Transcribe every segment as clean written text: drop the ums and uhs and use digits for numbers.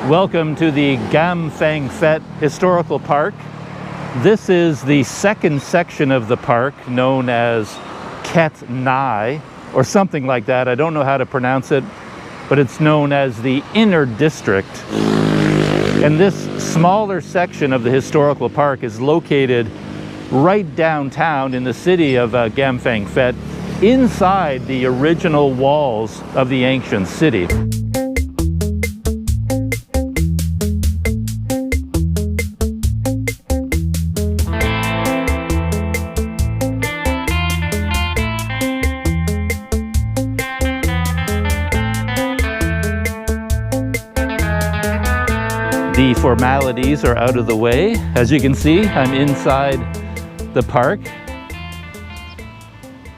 Welcome to the Kamphaeng Phet Historical Park. This is the second section of the park known as Khet Nai, or something like that. I don't know how to pronounce it, but it's known as the Inner District. And this smaller section of the historical park is located right downtown in the city of Kamphaeng Phet, inside the original walls of the ancient city. The formalities are out of the way. As you can see, I'm inside the park. If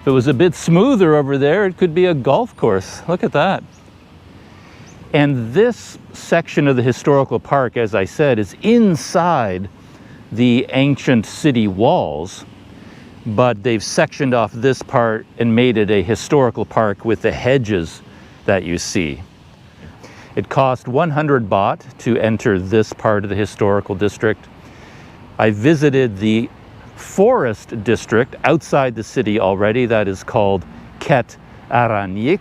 it was a bit smoother over there, it could be a golf course. Look at that. And this section of the historical park, as I said, is inside the ancient city walls, but they've sectioned off this part and made it a historical park with the hedges that you see. It cost 100 baht to enter this part of the historical district. I visited the forest district outside the city already. That is called Khet Nai,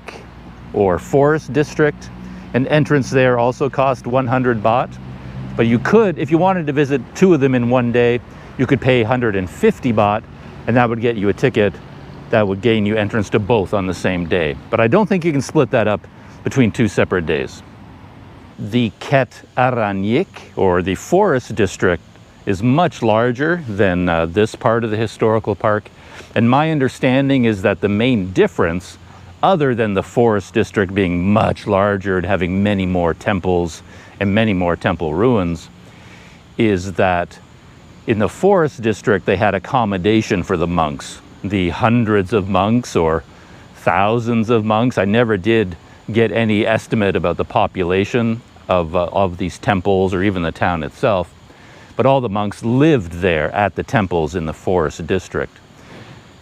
or forest district. An entrance there also cost 100 baht. But you could, if you wanted to visit two of them in one day, you could pay 150 baht, and that would get you a ticket that would gain you entrance to both on the same day. But I don't think you can split that up between two separate days. The Khet Nai, or the forest district, is much larger than this part of the historical park. And my understanding is that the main difference, other than the forest district being much larger and having many more temples and many more temple ruins, is that in the forest district they had accommodation for the monks. The hundreds of monks or thousands of monks. I never did get any estimate about the population of these temples or even the town itself, but all the monks lived there at the temples in the forest district.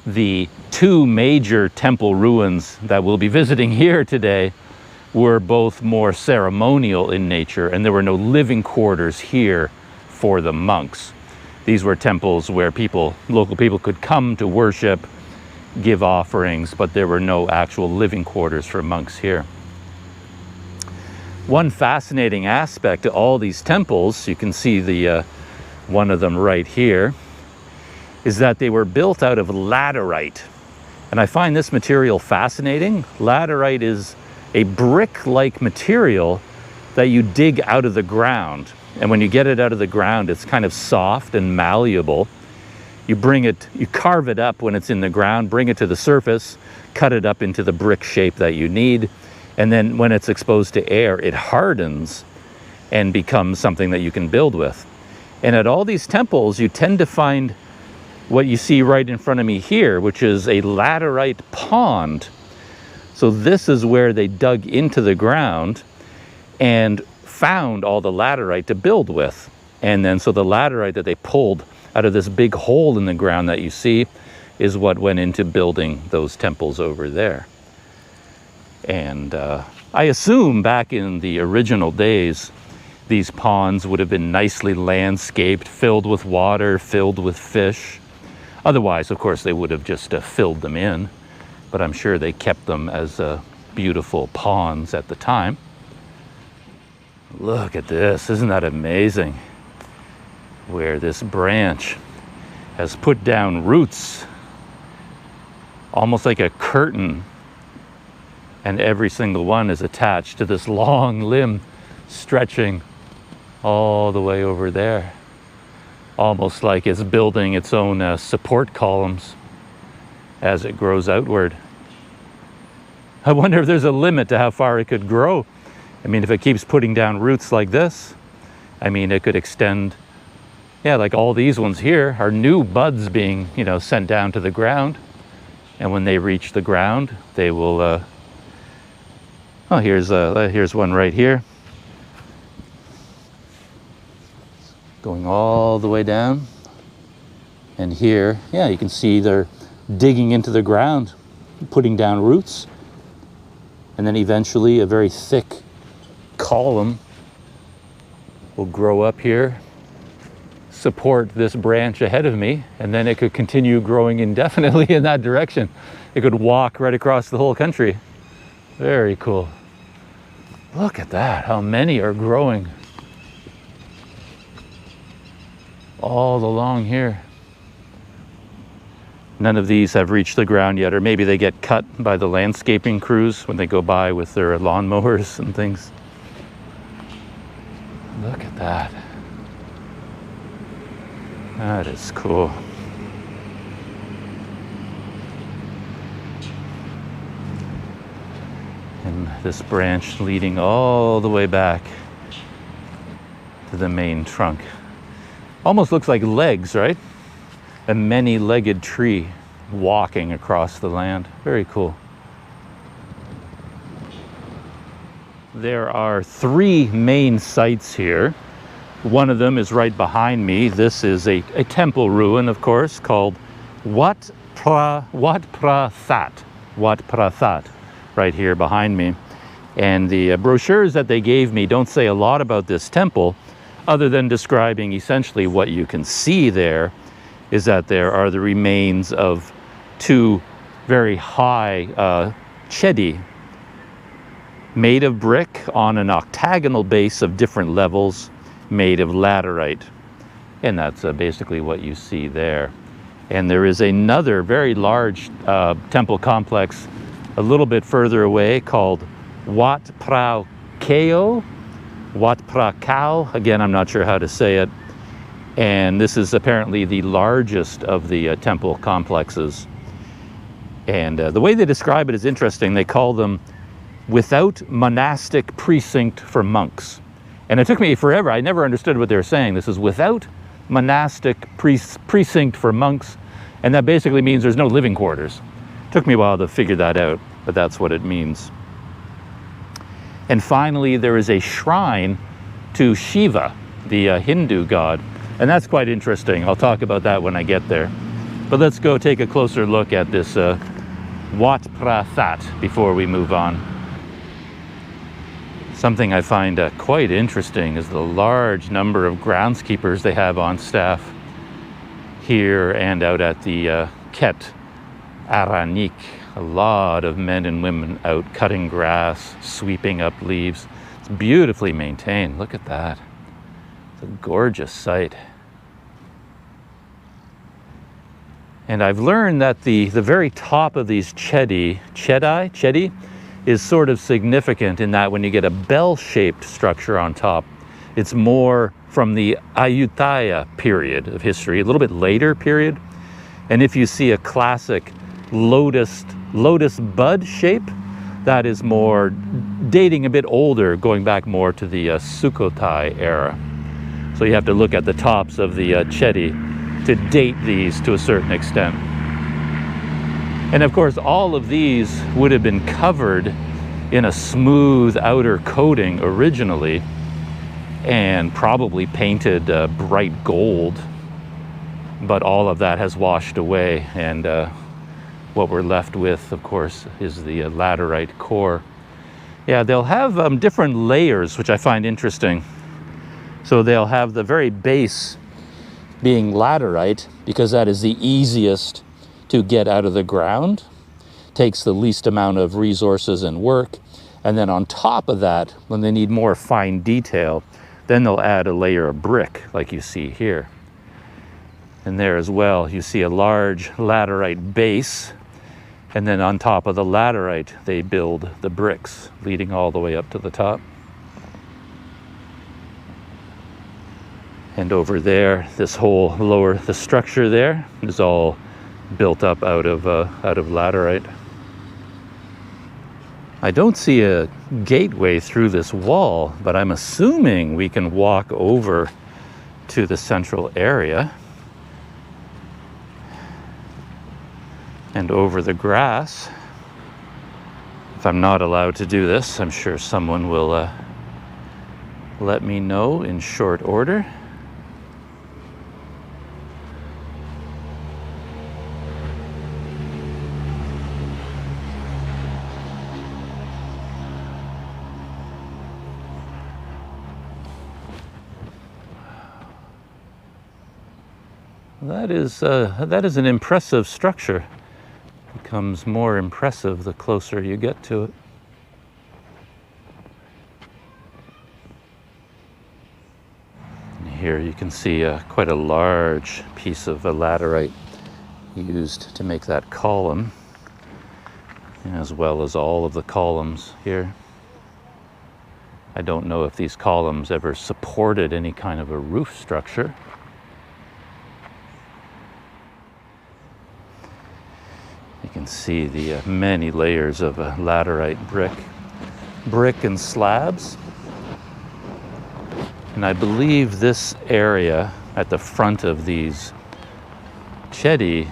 The two major temple ruins that we'll be visiting here today were both more ceremonial in nature, and there were no living quarters here for the monks. These were temples where local people could come to worship, give offerings, but there were no actual living quarters for monks here. One fascinating aspect to all these temples, you can see the one of them right here, is that they were built out of laterite. And I find this material fascinating. Laterite is a brick-like material that you dig out of the ground. And when you get it out of the ground, it's kind of soft and malleable. You carve it up when it's in the ground, bring it to the surface, cut it up into the brick shape that you need. And then when it's exposed to air, it hardens and becomes something that you can build with. And at all these temples, you tend to find what you see right in front of me here, which is a laterite pond. So this is where they dug into the ground and found all the laterite to build with. And then so the laterite that they pulled out of this big hole in the ground that you see is what went into building those temples over there. And I assume back in the original days, these ponds would have been nicely landscaped, filled with water, filled with fish. Otherwise, of course, they would have just filled them in. But I'm sure they kept them as beautiful ponds at the time. Look at this, isn't that amazing? Where this branch has put down roots, almost like a curtain. And every single one is attached to this long limb stretching all the way over there. Almost like it's building its own support columns as it grows outward. I wonder if there's a limit to how far it could grow. I mean, if it keeps putting down roots like this, I mean, it could extend, yeah, like all these ones here are new buds being, sent down to the ground. And when they reach the ground, they will, oh, here's one right here. Going all the way down. And here, yeah, you can see they're digging into the ground, putting down roots. And then eventually a very thick column will grow up here, support this branch ahead of me, and then it could continue growing indefinitely in that direction. It could walk right across the whole country. Very cool. Look at that, how many are growing all along here. None of these have reached the ground yet, or maybe they get cut by the landscaping crews when they go by with their lawnmowers and things. Look at that. That is cool. And this branch leading all the way back to the main trunk. Almost looks like legs, right? A many-legged tree walking across the land. Very cool. There are 3 main sites here. One of them is right behind me. This is a temple ruin, of course, called Wat Phra Kaeo, right here behind me. And the brochures that they gave me don't say a lot about this temple, other than describing essentially what you can see there is that there are the remains of 2 very high chedi made of brick on an octagonal base of different levels, made of laterite. And that's basically what you see there. And there is another very large temple complex a little bit further away called Wat Phra Kaeo. Wat Phra Kaeo. Again, I'm not sure how to say it. And this is apparently the largest of the temple complexes. And the way they describe it is interesting. They call them without monastic precinct for monks. And it took me forever. I never understood what they were saying. This is without monastic precinct for monks. And that basically means there's no living quarters. It took me a while to figure that out, but that's what it means. And finally, there is a shrine to Shiva, the Hindu god. And that's quite interesting. I'll talk about that when I get there. But let's go take a closer look at this Wat Phrathat before we move on. Something I find quite interesting is the large number of groundskeepers they have on staff here and out at the Khet Nai. A lot of men and women out cutting grass, sweeping up leaves. It's beautifully maintained. Look at that. It's a gorgeous sight. And I've learned that the very top of these chedi is sort of significant in that when you get a bell-shaped structure on top, it's more from the Ayutthaya period of history, a little bit later period. And if you see a classic lotus bud shape, that is more dating a bit older, going back more to the Sukhothai era. So you have to look at the tops of the chedi to date these to a certain extent. And of course, all of these would have been covered in a smooth outer coating originally and probably painted bright gold. But all of that has washed away, and what we're left with, of course, is the laterite core. Yeah, they'll have different layers, which I find interesting. So they'll have the very base being laterite because that is the easiest to get out of the ground, takes the least amount of resources and work. And then on top of that, when they need more fine detail, then they'll add a layer of brick like you see here. And there as well, you see a large laterite base, and then on top of the laterite, they build the bricks leading all the way up to the top. And over there, this whole the structure there is all built up out of laterite. I don't see a gateway through this wall, but I'm assuming we can walk over to the central area and over the grass. If I'm not allowed to do this, I'm sure someone will let me know in short order. That is an impressive structure. Becomes more impressive the closer you get to it. And here you can see quite a large piece of laterite used to make that column, as well as all of the columns here. I don't know if these columns ever supported any kind of a roof structure. You can see the many layers of laterite brick and slabs. And I believe this area at the front of these chedi,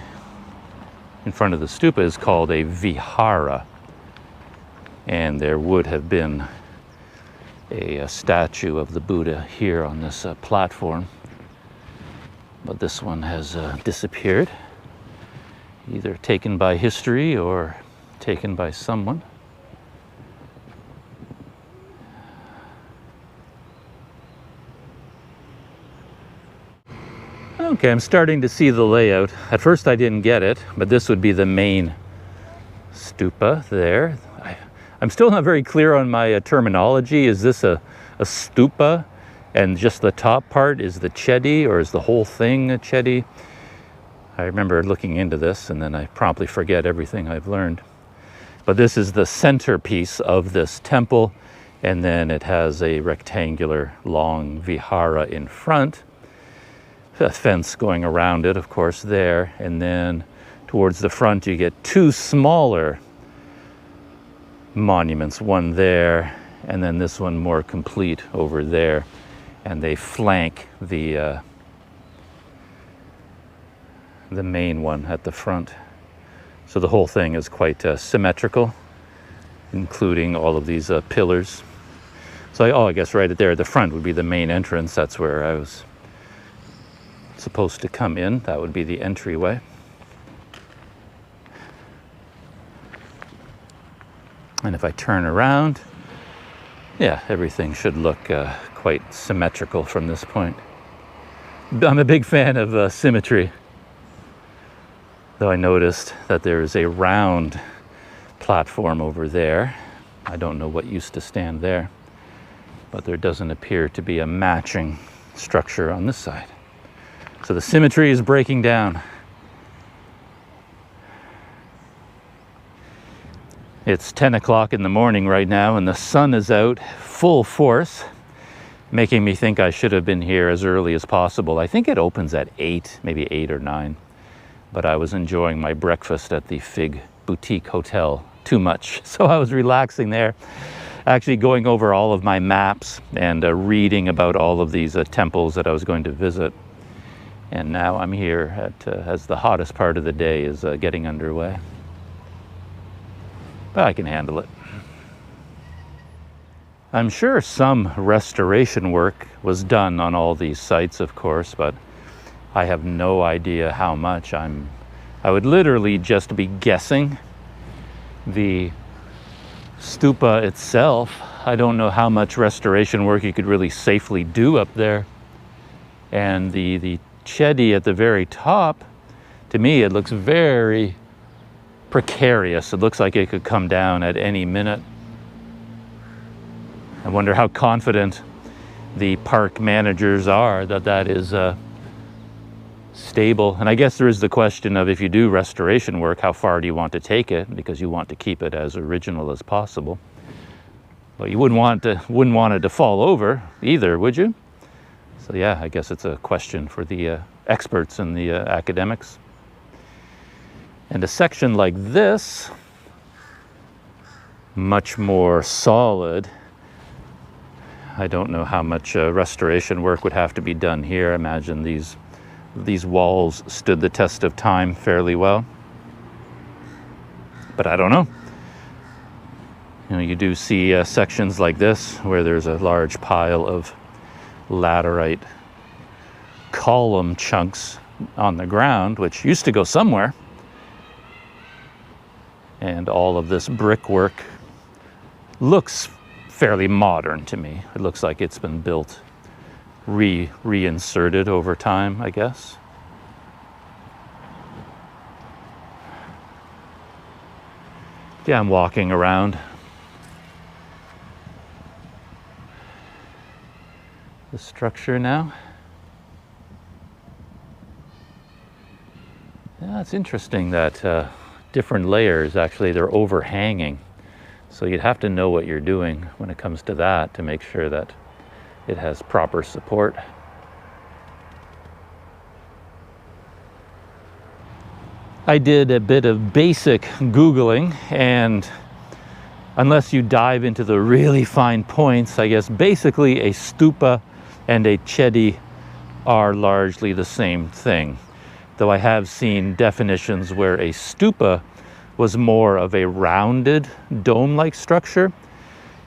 in front of the stupa, is called a vihara. And there would have been a statue of the Buddha here on this platform. But this one has disappeared, either taken by history or taken by someone. Okay, I'm starting to see the layout. At first I didn't get it, but this would be the main stupa there. I'm still not very clear on my terminology. Is this a stupa and just the top part is the chedi, or is the whole thing a chedi? I remember looking into this and then I promptly forget everything I've learned. But this is the centerpiece of this temple, and then it has a rectangular long vihara in front. A fence going around it, of course, there. And then towards the front you get two smaller monuments, one there and then this one more complete over there, and they flank the main one at the front. So the whole thing is quite symmetrical, including all of these pillars. So I guess right there at the front would be the main entrance. That's where I was supposed to come in. That would be the entryway. And if I turn around, yeah, everything should look quite symmetrical from this point. I'm a big fan of symmetry, though I noticed that there is a round platform over there. I don't know what used to stand there, but there doesn't appear to be a matching structure on this side. So the symmetry is breaking down. It's 10 o'clock in the morning right now, and the sun is out full force, making me think I should have been here as early as possible. I think it opens at 8, maybe 8 or 9. But I was enjoying my breakfast at the Fig Boutique Hotel too much, so I was relaxing there, actually going over all of my maps and reading about all of these temples that I was going to visit. And now I'm here as the hottest part of the day is getting underway. But I can handle it. I'm sure some restoration work was done on all these sites, of course, but I have no idea how much. I would literally just be guessing. The stupa itself, I don't know how much restoration work you could really safely do up there. And the chedi at the very top, to me, it looks very precarious. It looks like it could come down at any minute. I wonder how confident the park managers are that that is stable. And I guess there is the question of, if you do restoration work, how far do you want to take it? Because you want to keep it as original as possible. But you wouldn't want it to fall over either, would you? So yeah, I guess it's a question for the experts and the academics. And a section like this, much more solid. I don't know how much restoration work would have to be done here. I imagine these walls stood the test of time fairly well. But I don't know. You know, you do see sections like this where there's a large pile of laterite column chunks on the ground, which used to go somewhere. And all of this brickwork looks fairly modern to me. It looks like it's been built, reinserted over time, I guess. Yeah, I'm walking around the structure now. Yeah, it's interesting that different layers, actually, they're overhanging. So you'd have to know what you're doing when it comes to that to make sure that it has proper support. I did a bit of basic Googling, and unless you dive into the really fine points, I guess basically a stupa and a chedi are largely the same thing. Though I have seen definitions where a stupa was more of a rounded dome-like structure,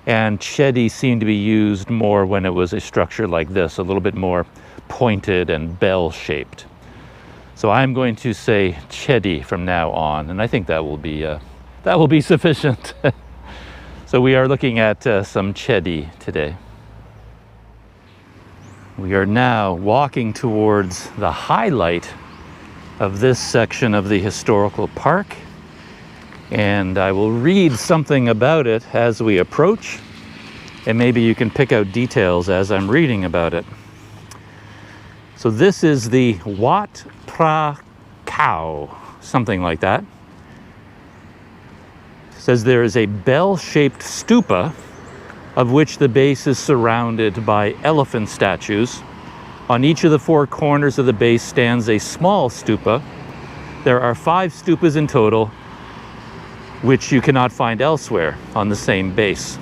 and chedi seemed to be used more when it was a structure like this, a little bit more pointed and bell-shaped. So I'm going to say chedi from now on, and I think that will be sufficient. So we are looking at some chedi today. We are now walking towards the highlight of this section of the historical park, and I will read something about it as we approach, and maybe you can pick out details as I'm reading about it. So this is the Wat Phra Kaeo, something like that. It says there is a bell-shaped stupa of which the base is surrounded by elephant statues. On each of the four corners of the base stands a small stupa. There are 5 stupas in total, which you cannot find elsewhere on the same base.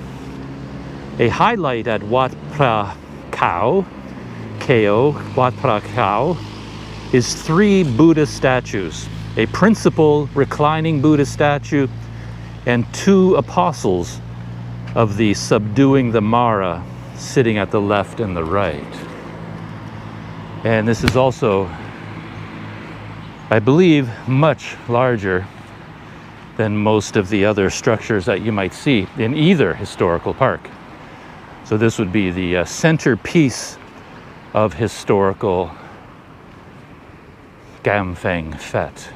A highlight at Wat Phra Kaeo, Wat Phra Kaeo, is 3 Buddha statues, a principal reclining Buddha statue, and 2 apostles of the subduing the Mara sitting at the left and the right. And this is also, I believe, much larger than most of the other structures that you might see in either historical park. So this would be the centerpiece of historical Kamphaeng Phet.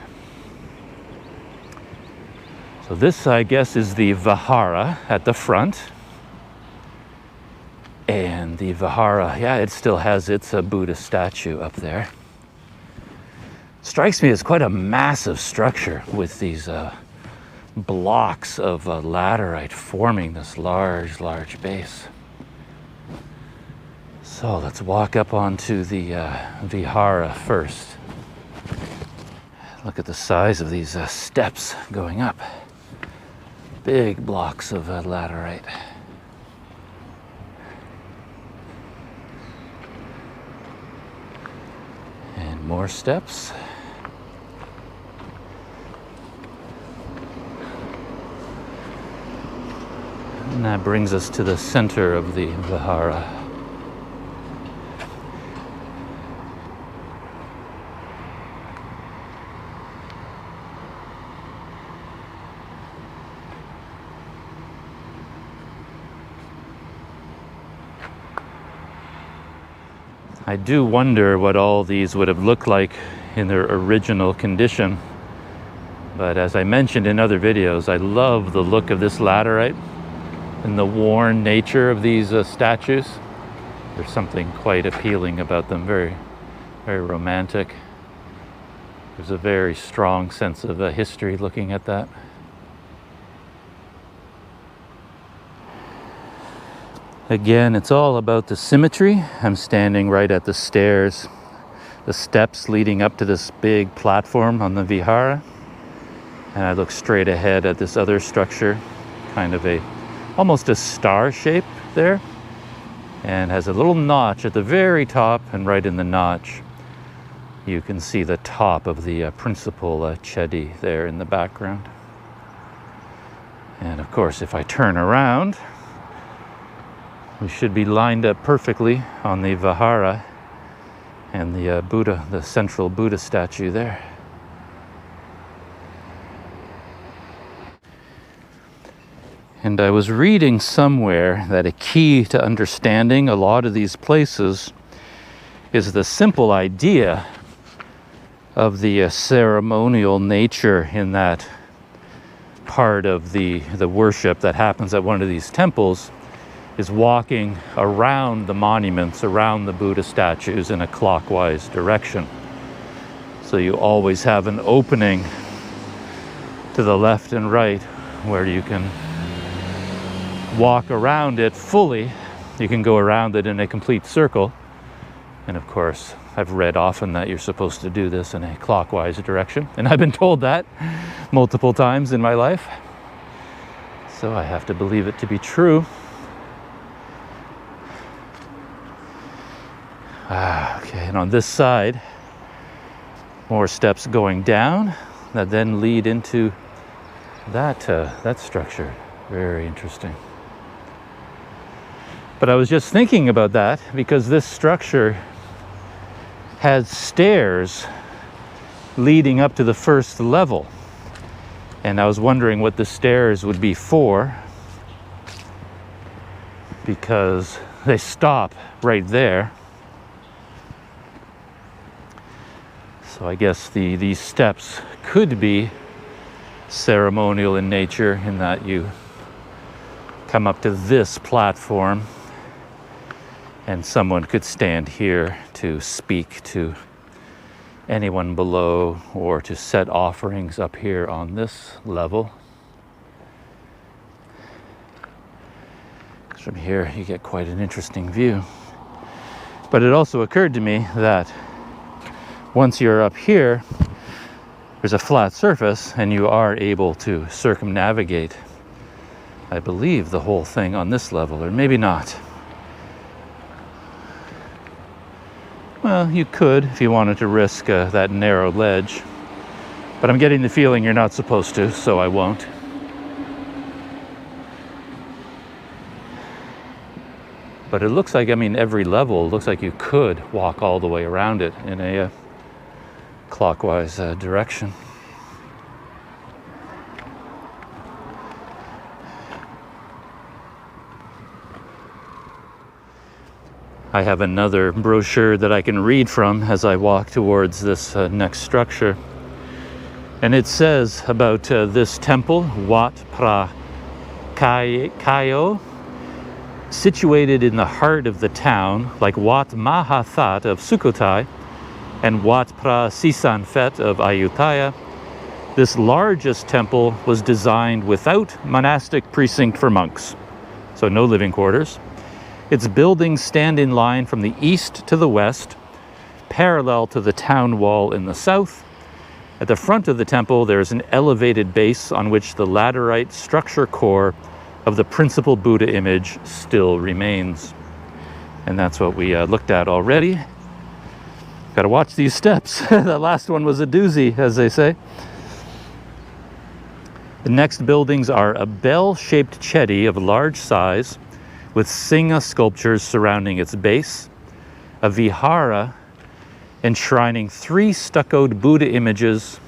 So this, I guess, is the vihara at the front. And the vihara, yeah, it still has its Buddha statue up there. Strikes me as quite a massive structure with these blocks of laterite forming this large base. So let's walk up onto the vihara first. Look at the size of these steps going up. Big blocks of laterite. And more steps. And that brings us to the center of the vihara. I do wonder what all these would have looked like in their original condition. But as I mentioned in other videos, I love the look of this laterite and the worn nature of these statues. There's something quite appealing about them, very, very romantic. There's a very strong sense of history looking at that. Again, it's all about the symmetry. I'm standing right at the stairs, the steps leading up to this big platform on the vihara. And I look straight ahead at this other structure, kind of almost a star shape there, and has a little notch at the very top, and right in the notch, you can see the top of the principal chedi there in the background. And of course, if I turn around, we should be lined up perfectly on the vihara and the Buddha, the central Buddha statue there. And I was reading somewhere that a key to understanding a lot of these places is the simple idea of the ceremonial nature, in that part of the worship that happens at one of these temples is walking around the monuments, around the Buddha statues in a clockwise direction. So you always have an opening to the left and right where you can walk around it fully. You can go around it in a complete circle. And of course, I've read often that you're supposed to do this in a clockwise direction. And I've been told that multiple times in my life. So I have to believe it to be true. Okay, and on this side, more steps going down that then lead into that structure. Very interesting. But I was just thinking about that because this structure has stairs leading up to the first level. And I was wondering what the stairs would be for, because they stop right there. So I guess these steps could be ceremonial in nature, in that you come up to this platform and someone could stand here to speak to anyone below or to set offerings up here on this level. From here you get quite an interesting view. But it also occurred to me that once you're up here, there's a flat surface and you are able to circumnavigate, I believe, the whole thing on this level, or maybe not. Well, you could if you wanted to risk that narrow ledge, but I'm getting the feeling you're not supposed to, so I won't. But it looks like, I mean, every level looks like you could walk all the way around it in a clockwise direction. I have another brochure that I can read from as I walk towards this next structure. And it says about this temple, Wat Phra Kaeo, situated in the heart of the town, like Wat Phra of Sukhothai and Wat Phra Phet of Ayutthaya. This largest temple was designed without monastic precinct for monks, so no living quarters. Its buildings stand in line from the east to the west, parallel to the town wall in the south. At the front of the temple, there is an elevated base on which the Laterite structure core of the principal Buddha image still remains. And that's what we looked at already. Got to watch these steps. The last one was a doozy, as they say. The next buildings are a bell-shaped chedi of large size with Singha sculptures surrounding its base, a vihara enshrining 3 stuccoed Buddha images,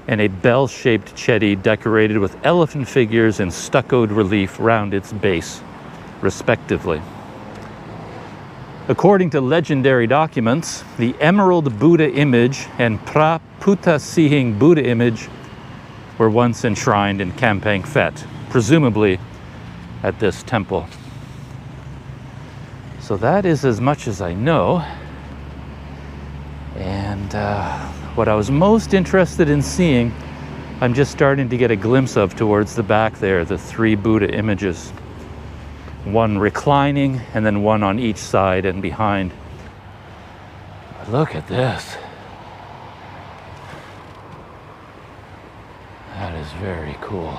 and a bell-shaped chedi decorated with elephant figures in stuccoed relief round its base, respectively. According to legendary documents, the Emerald Buddha image and Praputa Sihing Buddha image were once enshrined in Kamphaeng Phet, presumably at this temple. So that is as much as I know. And what I was most interested in seeing, I'm just starting to get a glimpse of towards the back there, the 3 Buddha images. One reclining and then one on each side and behind. But look at this. That is very cool.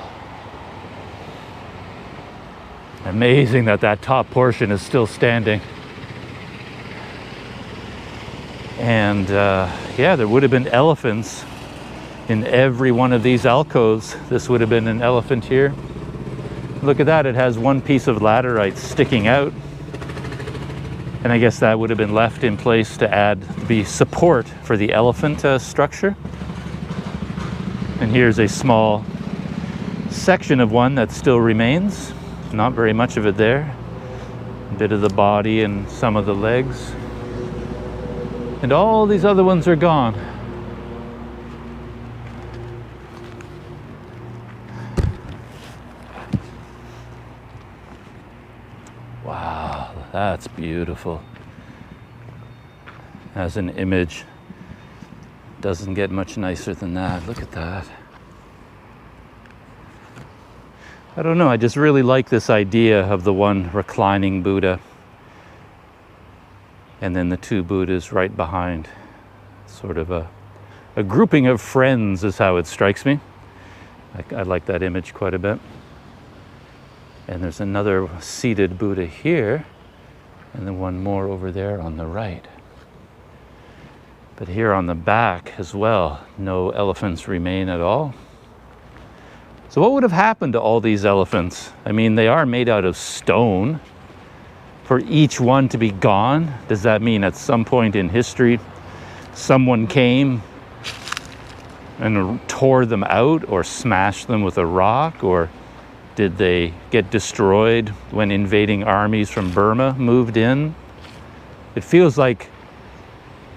Amazing that that top portion is still standing. And yeah, there would have been elephants in every one of these alcoves. This would have been an elephant here. Look at that, it has one piece of laterite sticking out. And I guess that would have been left in place to be support for the elephant structure. And here's a small section of one that still remains. Not very much of it there. A bit of the body and some of the legs. And all these other ones are gone. That's beautiful. As an image, doesn't get much nicer than that. Look at that. I don't know, I just really like this idea of the one reclining Buddha and then the two Buddhas right behind. Sort of a grouping of friends is how it strikes me. I like that image quite a bit. And there's another seated Buddha here, and then one more over there on the right. But here on the back as well, no elephants remain at all. So what would have happened to all these elephants? I mean, they are made out of stone. For each one to be gone, does that mean at some point in history, someone came and tore them out or smashed them with a rock? Or did they get destroyed when invading armies from Burma moved in? It feels like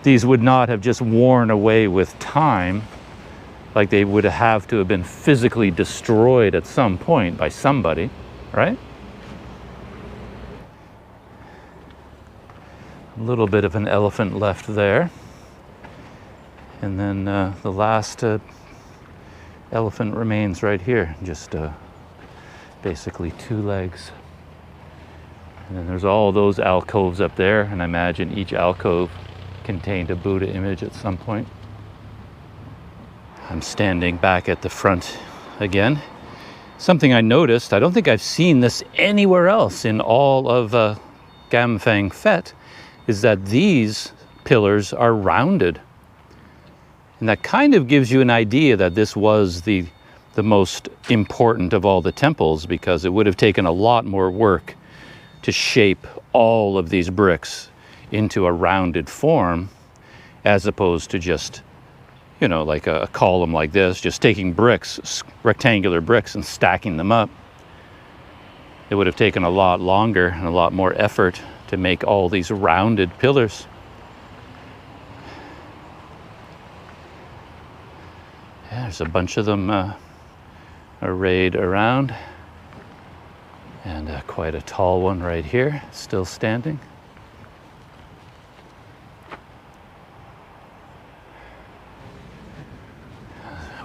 these would not have just worn away with time, like they would have to have been physically destroyed at some point by somebody, right? A little bit of an elephant left there. And then the last elephant remains right here, just basically two legs. And then there's all those alcoves up there, and I imagine each alcove contained a Buddha image at some point. I'm standing back at the front again. Something I noticed, I don't think I've seen this anywhere else in all of Kamphaeng Phet, is that these pillars are rounded. And that kind of gives you an idea that this was the most important of all the temples, because it would have taken a lot more work to shape all of these bricks into a rounded form, as opposed to just, you know, like a column like this, just taking bricks, rectangular bricks, and stacking them up. It would have taken a lot longer and a lot more effort to make all these rounded pillars. Yeah, there's a bunch of them arrayed around, and quite a tall one right here, still standing.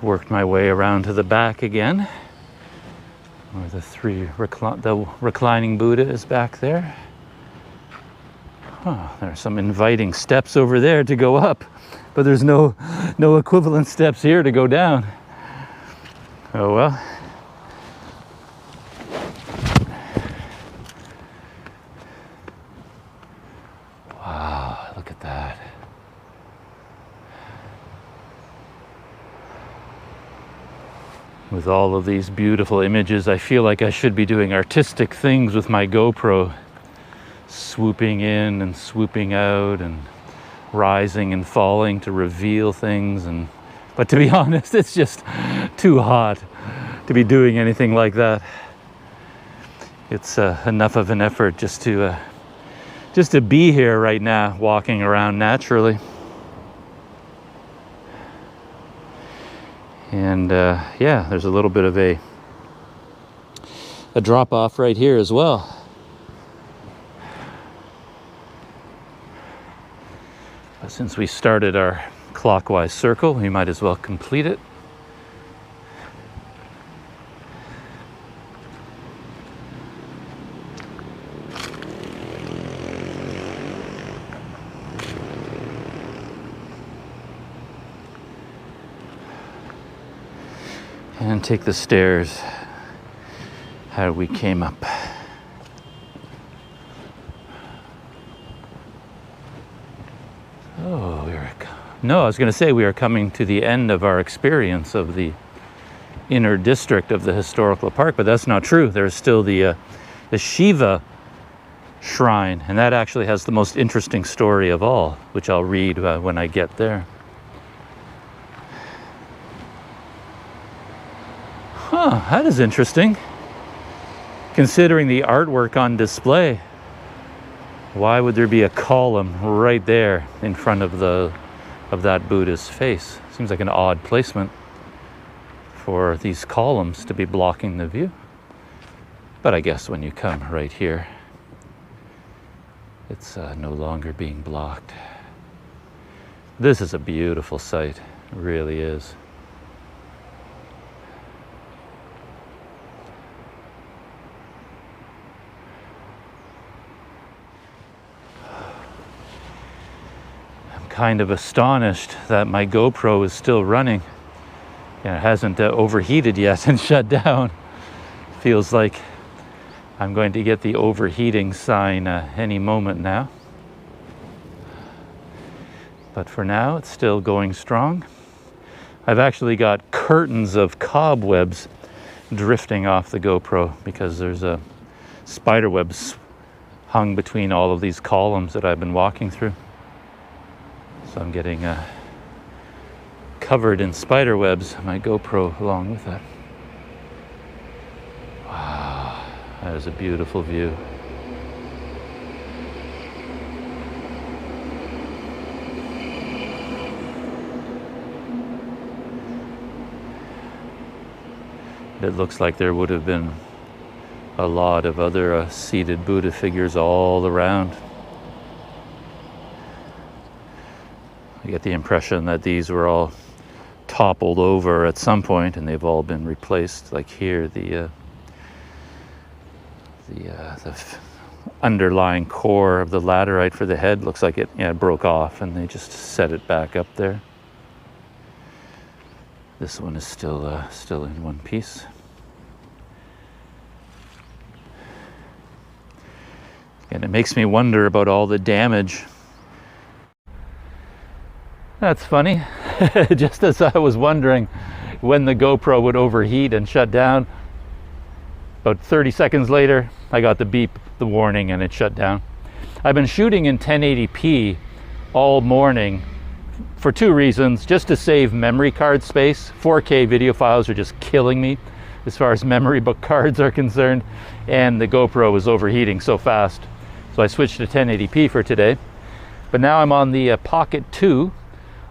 Worked my way around to the back again, where the reclining Buddha is back there. Oh, there are some inviting steps over there to go up, but there's no equivalent steps here to go down. Oh well. Wow, look at that. With all of these beautiful images, I feel like I should be doing artistic things with my GoPro, swooping in and swooping out and rising and falling to reveal things. But to be honest, it's just too hot to be doing anything like that. It's enough of an effort just to be here right now, walking around naturally. And yeah, there's a little bit of a drop off right here as well. But since we started our clockwise circle, we might as well complete it. And take the stairs how we came up. Oh, I was going to say we are coming to the end of our experience of the inner district of the historical park, but that's not true. There's still the Shiva shrine, and that actually has the most interesting story of all, which I'll read when I get there. Huh, that is interesting. Considering the artwork on display, why would there be a column right there in front of that Buddha's face? Seems like an odd placement for these columns to be blocking the view. But I guess when you come right here, It's no longer being blocked. This is a beautiful sight, it really is. I'm kind of astonished that my GoPro is still running. It hasn't overheated yet and shut down. Feels like I'm going to get the overheating sign any moment now. But for now, it's still going strong. I've actually got curtains of cobwebs drifting off the GoPro because there's a spider webs hung between all of these columns that I've been walking through. So I'm getting covered in spider webs, my GoPro along with that. Wow, that is a beautiful view. It looks like there would have been a lot of other seated Buddha figures all around. I get the impression that these were all toppled over at some point and they've all been replaced. Like here, the underlying core of the laterite for the head looks like it broke off and they just set it back up there. This one is still in one piece. And it makes me wonder about all the damage. That's funny. Just as I was wondering when the GoPro would overheat and shut down, about 30 seconds later, I got the beep, the warning, and it shut down. I've been shooting in 1080p all morning for two reasons. Just to save memory card space. 4K video files are just killing me as far as memory book cards are concerned. And the GoPro was overheating so fast. So I switched to 1080p for today. But now I'm on the Pocket 2,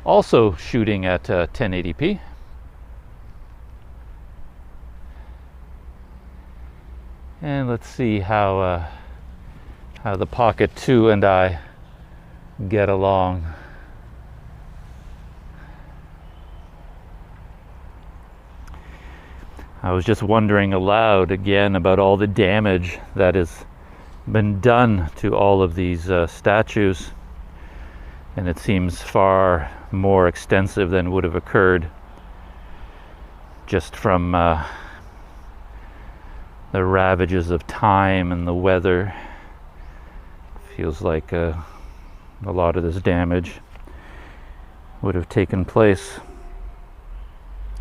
also shooting at 1080p. And let's see how the Pocket 2 and I get along. I was just wondering aloud again about all the damage that has been done to all of these statues, and it seems far more extensive than would have occurred just from the ravages of time and the weather. Feels like a lot of this damage would have taken place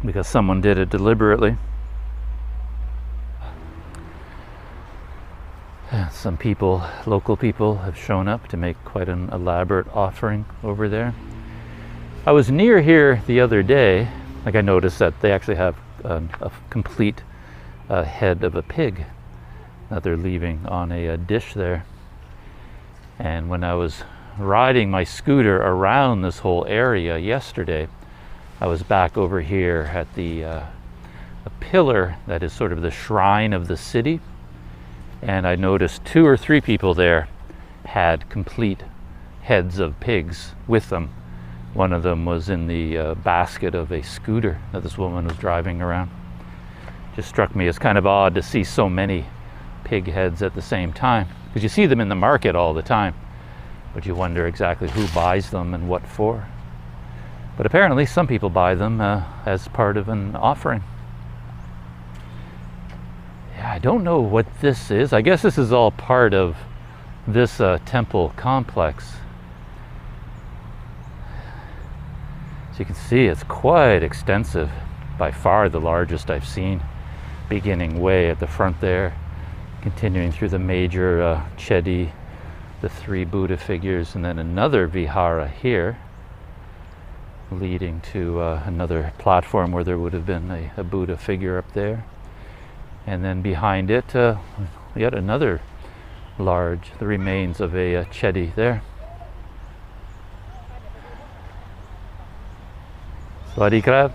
because someone did it deliberately. Some people, local people, have shown up to make quite an elaborate offering over there. I was near here the other day. Like, I noticed that they actually have a complete head of a pig that they're leaving on a dish there. And when I was riding my scooter around this whole area yesterday, I was back over here at the a pillar that is sort of the shrine of the city. And I noticed 2 or 3 people there had complete heads of pigs with them. One of them was in the basket of a scooter that this woman was driving around. Just struck me as kind of odd to see so many pig heads at the same time, because you see them in the market all the time, but you wonder exactly who buys them and what for. But apparently some people buy them as part of an offering. I don't know what this is. I guess this is all part of this temple complex. So you can see it's quite extensive, by far the largest I've seen, beginning way at the front there, continuing through the major chedi, the 3 Buddha figures, and then another vihara here, leading to another platform where there would have been a Buddha figure up there. And then behind it, yet another large, the remains of a chedi there. Sawasdee krab.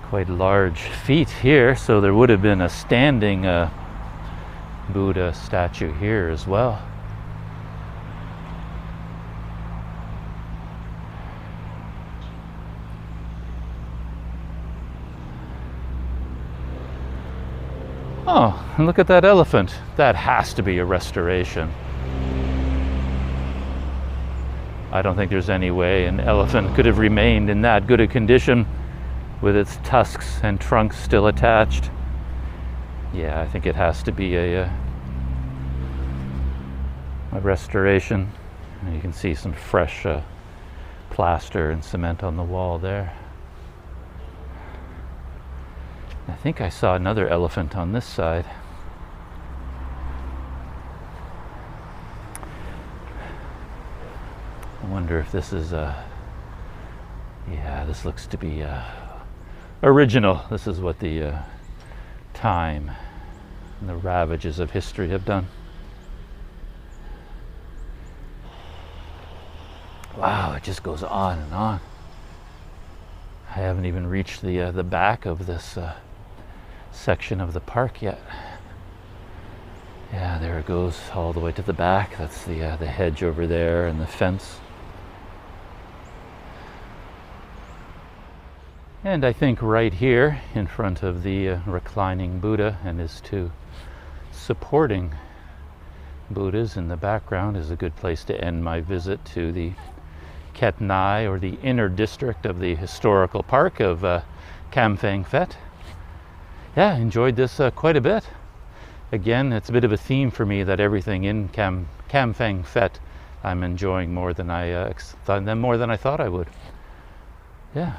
Quite large feet here, so there would have been a standing Buddha statue here as well. Oh, and look at that elephant. That has to be a restoration. I don't think there's any way an elephant could have remained in that good a condition with its tusks and trunks still attached. Yeah, I think it has to be a restoration. And you can see some fresh plaster and cement on the wall there. I think I saw another elephant on this side. I wonder if this is yeah, this looks to be original. This is what the time and the ravages of history have done. Wow, it just goes on and on. I haven't even reached the back of this section of the park yet. Yeah, there it goes all the way to the back. That's the hedge over there and the fence. And I think right here in front of the reclining Buddha and his two supporting Buddhas in the background is a good place to end my visit to the Khet Nai, or the inner district of the historical park of Kamphaeng Phet. Yeah, enjoyed this quite a bit. Again, it's a bit of a theme for me that everything in Kamphaeng Phet I'm enjoying more than I thought I would. Yeah,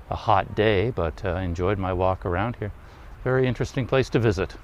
a hot day, but enjoyed my walk around here. Very interesting place to visit.